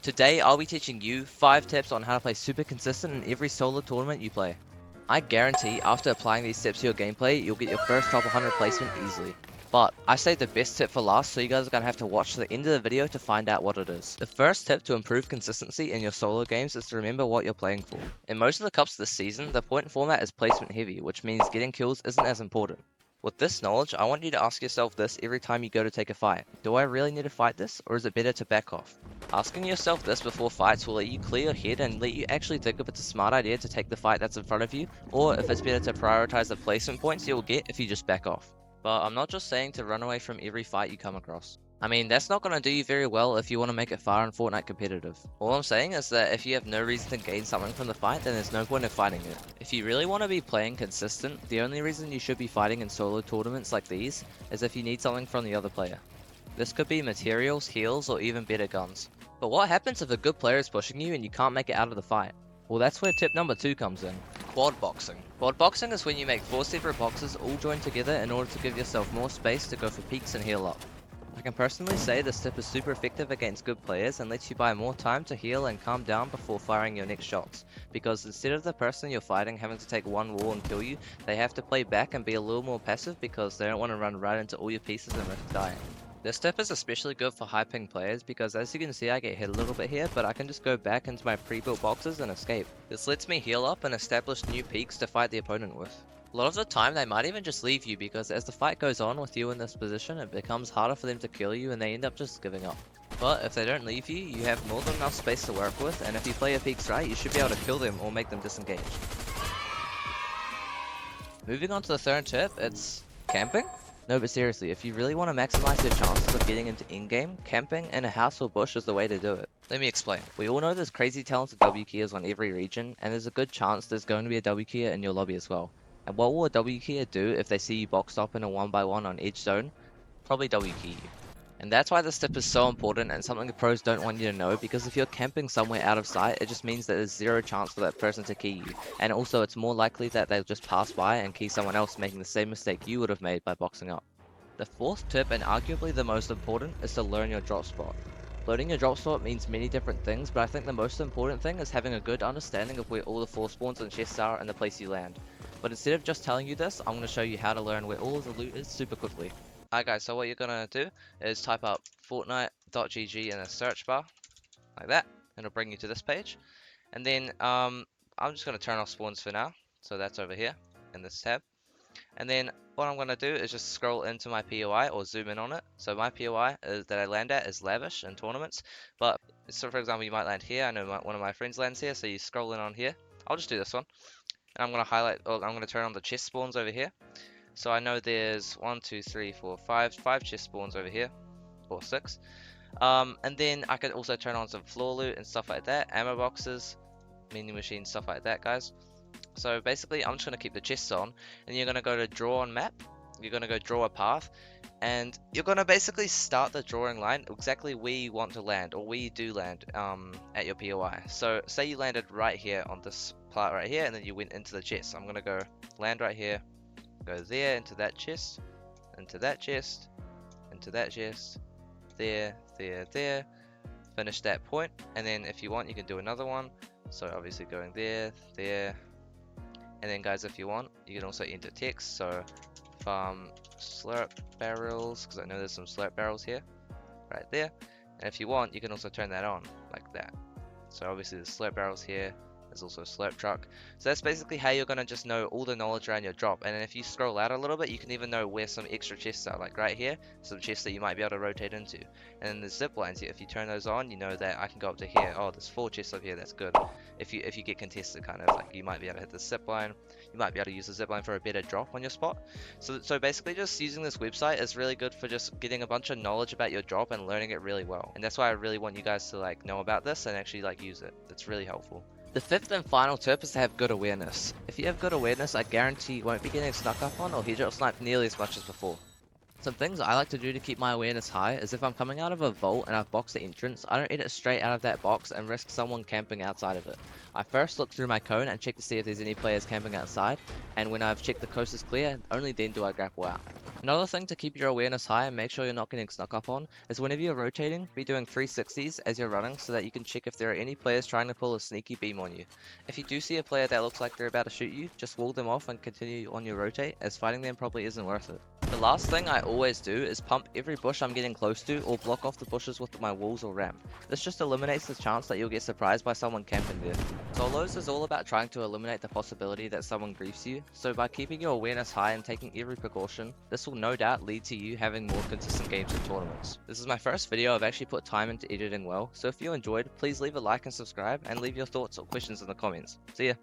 Today I'll be teaching you 5 tips on how to play super consistent in every solo tournament you play. I guarantee after applying these tips to your gameplay, you'll get your first top 100 placement easily. But I saved the best tip for last, so you guys are going to have to watch to the end of the video to find out what it is. The first tip to improve consistency in your solo games is to remember what you're playing for. In most of the cups this season, the point format is placement heavy, which means getting kills isn't as important. With this knowledge, I want you to ask yourself this every time you go to take a fight. Do I really need to fight this, or is it better to back off? Asking yourself this before fights will let you clear your head and let you actually think if it's a smart idea to take the fight that's in front of you, or if it's better to prioritize the placement points you'll get if you just back off. But I'm not just saying to run away from every fight you come across. I mean, that's not going to do you very well if you want to make it far in Fortnite competitive. All I'm saying is that if you have no reason to gain something from the fight, then there's no point in fighting it. If you really want to be playing consistent, the only reason you should be fighting in solo tournaments like these is if you need something from the other player. This could be materials, heals, or even better guns. But what happens if a good player is pushing you and you can't make it out of the fight? Well, that's where tip number 2 comes in. Quad boxing. Quad boxing is when you make 4 separate boxes all join together in order to give yourself more space to go for peeks and heal up. I can personally say this tip is super effective against good players and lets you buy more time to heal and calm down before firing your next shots, because instead of the person you're fighting having to take one wall and kill you, they have to play back and be a little more passive because they don't want to run right into all your pieces and risk dying. This tip is especially good for high ping players because as you can see I get hit a little bit here, but I can just go back into my pre-built boxes and escape. This lets me heal up and establish new peaks to fight the opponent with. A lot of the time they might even just leave you because as the fight goes on with you in this position, it becomes harder for them to kill you and they end up just giving up. But if they don't leave you, you have more than enough space to work with, and if you play your peaks right, you should be able to kill them or make them disengage. Moving on to the third tip, it's camping. No, but seriously, if you really want to maximize your chances of getting into in-game, camping in a house or bush is the way to do it. Let me explain. We all know there's crazy talented W keyers on every region, and there's a good chance there's going to be a W keyer in your lobby as well. And what will a W keyer do if they see you boxed up in a 1x1 on edge zone? Probably W key you. And that's why this tip is so important and something the pros don't want you to know, because if you're camping somewhere out of sight, it just means that there's zero chance for that person to key you. And also it's more likely that they'll just pass by and key someone else, making the same mistake you would have made by boxing up. The fourth tip, and arguably the most important, is to learn your drop spot. Learning your drop spot means many different things, but I think the most important thing is having a good understanding of where all the 4 spawns and chests are and the place you land. But instead of just telling you this, I'm going to show you how to learn where all of the loot is super quickly. Alright guys, so what you're going to do is type up fortnite.gg in the search bar, like that, and it'll bring you to this page. And then I'm just going to turn off spawns for now, so that's over here in this tab. And then what I'm going to do is just scroll into my POI or zoom in on it. So my POI that I land at is lavish in tournaments, but so for example you might land here. I know one of my friends lands here, so you scroll in on here. I'll just do this one, and I'm going to highlight, or I'm going to turn on the chest spawns over here. So I know there's 1, 2, 3, 4, 5 chest spawns over here, or 6. And then I could also turn on some floor loot and stuff like that, ammo boxes, mini machines, stuff like that, guys. So basically I'm just going to keep the chests on, and you're going to go to draw on map, you're going to go draw a path, and you're going to basically start the drawing line exactly where you want to land, or where you do land at your POI. So say you landed right here on this part right here, and then you went into the chest. I'm going to go land right here, go there into that chest, into that chest, into that chest, there, there, finish that point, and then if you want you can do another one. So obviously going there, and then guys if you want you can also enter text, so farm slurp barrels, because I know there's some slurp barrels here, right there. And if you want you can also turn that on like that. So obviously there's slurp barrels here, there's also a slurp truck. So that's basically how you're going to just know all the knowledge around your drop. And then if you scroll out a little bit, you can even know where some extra chests are, like right here, some chests that you might be able to rotate into. And then the zip lines here, if you turn those on, you know that I can go up to here. Oh, there's 4 chests up here, that's good. If you get contested, kind of like you might be able to hit the zip line, you might be able to use the zip line for a better drop on your spot. So basically just using this website is really good for just getting a bunch of knowledge about your drop and learning it really well. And that's why I really want you guys to like know about this and actually like use it. It's really helpful. The fifth and final tip is to have good awareness. If you have good awareness, I guarantee you won't be getting snuck up on or headshot sniped nearly as much as before. Some things I like to do to keep my awareness high is if I'm coming out of a vault and I've boxed the entrance, I don't edit straight out of that box and risk someone camping outside of it. I first look through my cone and check to see if there's any players camping outside, and when I've checked the coast is clear, only then do I grapple out. Another thing to keep your awareness high and make sure you're not getting snuck up on is whenever you're rotating, be doing 360s as you're running so that you can check if there are any players trying to pull a sneaky beam on you. If you do see a player that looks like they're about to shoot you, just wall them off and continue on your rotate, as fighting them probably isn't worth it. The last thing I always do is pump every bush I'm getting close to or block off the bushes with my walls or ramp. This just eliminates the chance that you'll get surprised by someone camping there. Solos is all about trying to eliminate the possibility that someone griefs you, so by keeping your awareness high and taking every precaution, this will no doubt lead to you having more consistent games in tournaments. This is my first video I've actually put time into editing well, so if you enjoyed, please leave a like and subscribe, and leave your thoughts or questions in the comments. See ya!